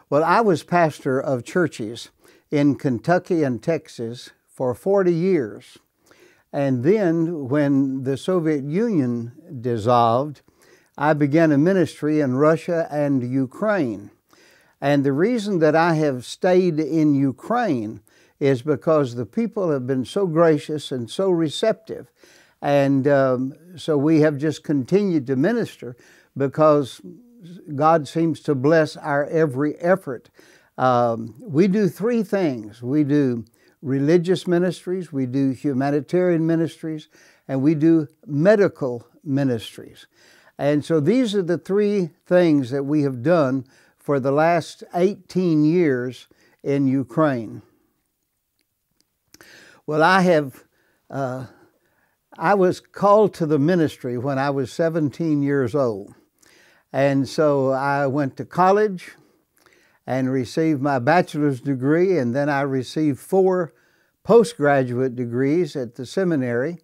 Well, I was pastor of churches in Kentucky and Texas for 40 years. And then when the Soviet Union dissolved, I began a ministry in Russia and Ukraine. And the reason that I have stayed in Ukraine is because the people have been so gracious and so receptive. And so we have just continued to minister because God seems to bless our every effort. We do three things. We do religious ministries, we do humanitarian ministries, and we do medical ministries. And so these are the three things that we have done for the last 18 years in Ukraine. Well, I was called to the ministry when I was 17 years old. And so I went to college and received my bachelor's degree, and then I received 4 postgraduate degrees at the seminary.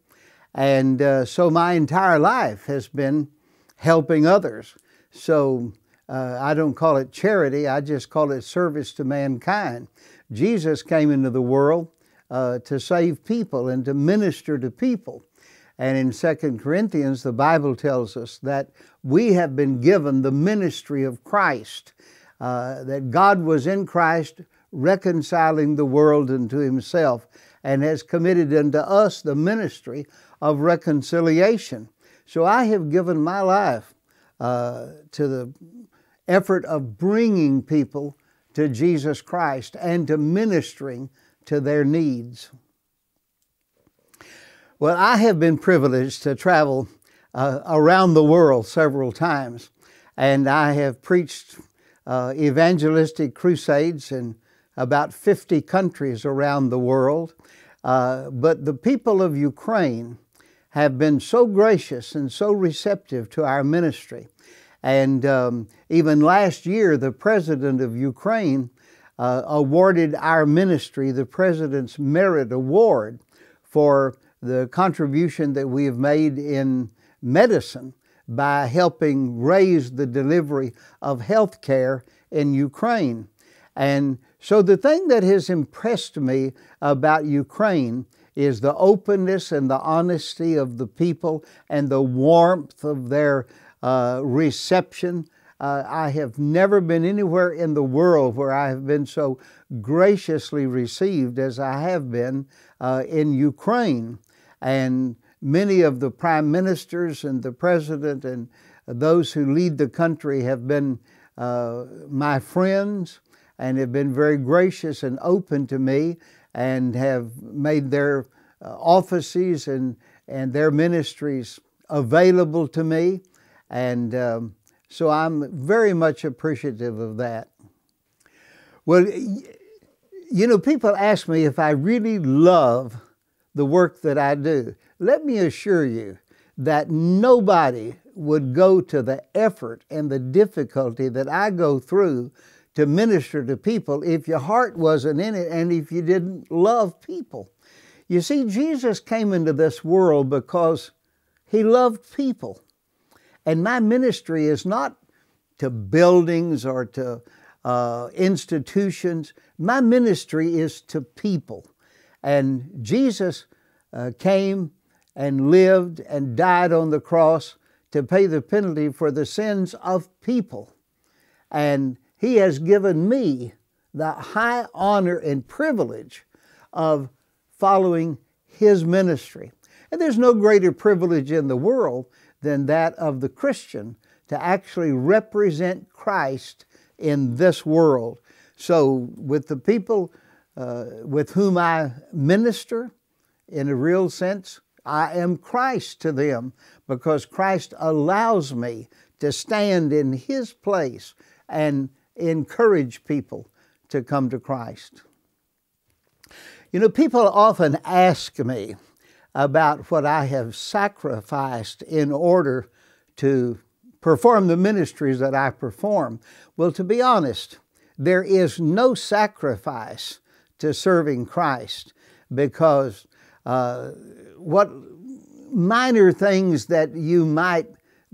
And so my entire life has been helping others. So I don't call it charity, I just call it service to mankind. Jesus came into the world to save people and to minister to people. And in 2 Corinthians, the Bible tells us that we have been given the ministry of Christ, that God was in Christ reconciling the world unto Himself and has committed unto us the ministry of reconciliation. So I have given my life to the effort of bringing people to Jesus Christ and to ministering to their needs. Well, I have been privileged to travel around the world several times, and I have preached evangelistic crusades in about 50 countries around the world. But the people of Ukraine have been so gracious and so receptive to our ministry. And even last year, the president of Ukraine awarded our ministry the President's Merit Award for the contribution that we have made in medicine by helping raise the delivery of health care in Ukraine. And so the thing that has impressed me about Ukraine is the openness and the honesty of the people and the warmth of their reception. I have never been anywhere in the world where I have been so graciously received as I have been in Ukraine. And many of the prime ministers and the president and those who lead the country have been my friends and have been very gracious and open to me and have made their offices and their ministries available to me. And so I'm very much appreciative of that. Well, you know, people ask me if I really love the work that I do. Let me assure you that nobody would go to the effort and the difficulty that I go through to minister to people if your heart wasn't in it and if you didn't love people. You see, Jesus came into this world because He loved people. And my ministry is not to buildings or to institutions. My ministry is to people. And Jesus came and lived and died on the cross to pay the penalty for the sins of people. And He has given me the high honor and privilege of following His ministry. And there's no greater privilege in the world than that of the Christian to actually represent Christ in this world. So with the people with whom I minister, in a real sense, I am Christ to them because Christ allows me to stand in His place and encourage people to come to Christ. You know, people often ask me about what I have sacrificed in order to perform the ministries that I perform. Well, to be honest, there is no sacrifice to serving Christ because what minor things that you might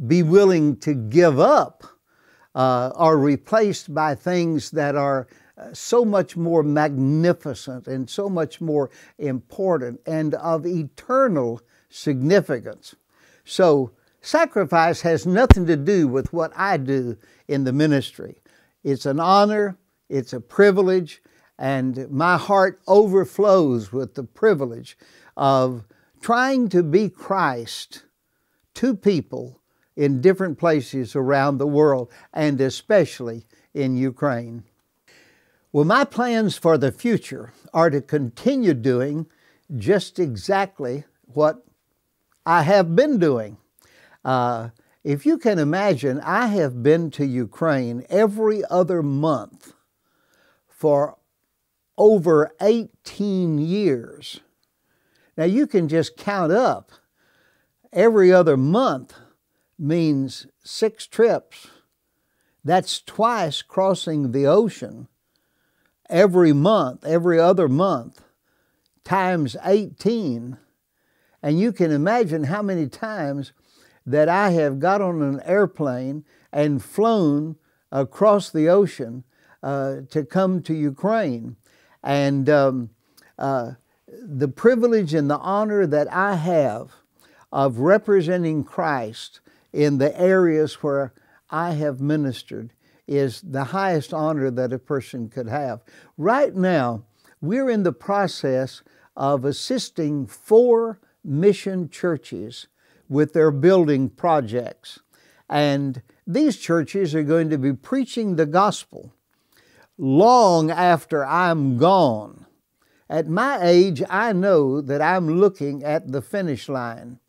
be willing to give up are replaced by things that are so much more magnificent and so much more important and of eternal significance. So sacrifice has nothing to do with what I do in the ministry. It's an honor, it's a privilege, and my heart overflows with the privilege of trying to be Christ to people in different places around the world, and especially in Ukraine. Well, my plans for the future are to continue doing just exactly what I have been doing. If you can imagine, I have been to Ukraine every other month for over 18 years. Now you can just count up. Every other month means 6 trips. That's twice crossing the ocean. Every month, every other month, times 18. And you can imagine how many times that I have got on an airplane and flown across the ocean to come to Ukraine. And the privilege and the honor that I have of representing Christ in the areas where I have ministered is the highest honor that a person could have. Right now, we're in the process of assisting 4 mission churches with their building projects. And these churches are going to be preaching the gospel long after I'm gone. At my age, I know that I'm looking at the finish line.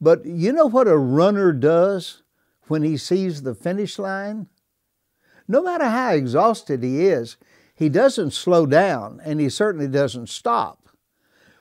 But you know what a runner does when he sees the finish line? No matter how exhausted he is, he doesn't slow down, and he certainly doesn't stop.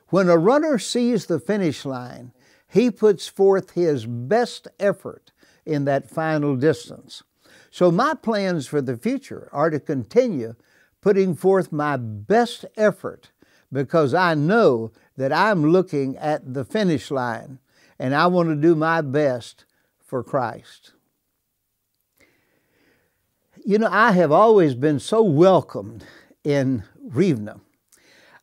When a runner sees the finish line, he puts forth his best effort in that final distance. So my plans for the future are to continue putting forth my best effort, because I know that I'm looking at the finish line, and I want to do my best for Christ. You know, I have always been so welcomed in Rivne.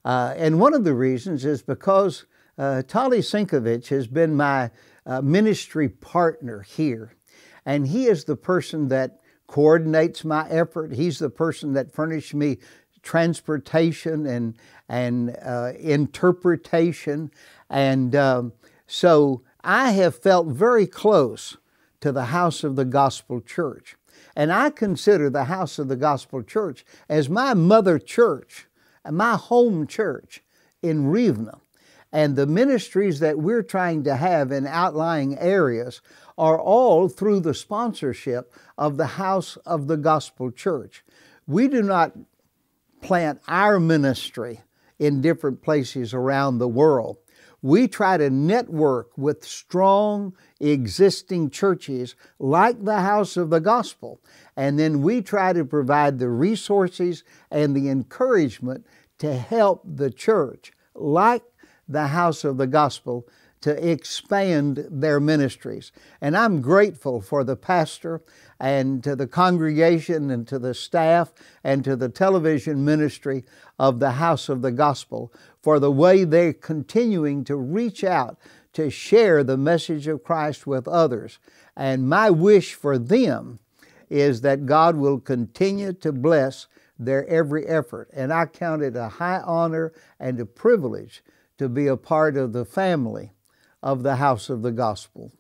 And one of the reasons is because Tali Sinkovich has been my ministry partner here. And he is the person that coordinates my effort. He's the person that furnished me transportation and interpretation. And so I have felt very close to the House of the Gospel Church. And I consider the House of the Gospel Church as my mother church, my home church in Rivne. And the ministries that we're trying to have in outlying areas are all through the sponsorship of the House of the Gospel Church. We do not plant our ministry in different places around the world. We try to network with strong existing churches like the House of the Gospel, and then we try to provide the resources and the encouragement to help the church, like the House of the Gospel, to expand their ministries. And I'm grateful for the pastor and to the congregation and to the staff and to the television ministry of the House of the Gospel for the way they're continuing to reach out to share the message of Christ with others. And my wish for them is that God will continue to bless their every effort. And I count it a high honor and a privilege to be a part of the family of the House of the Gospel.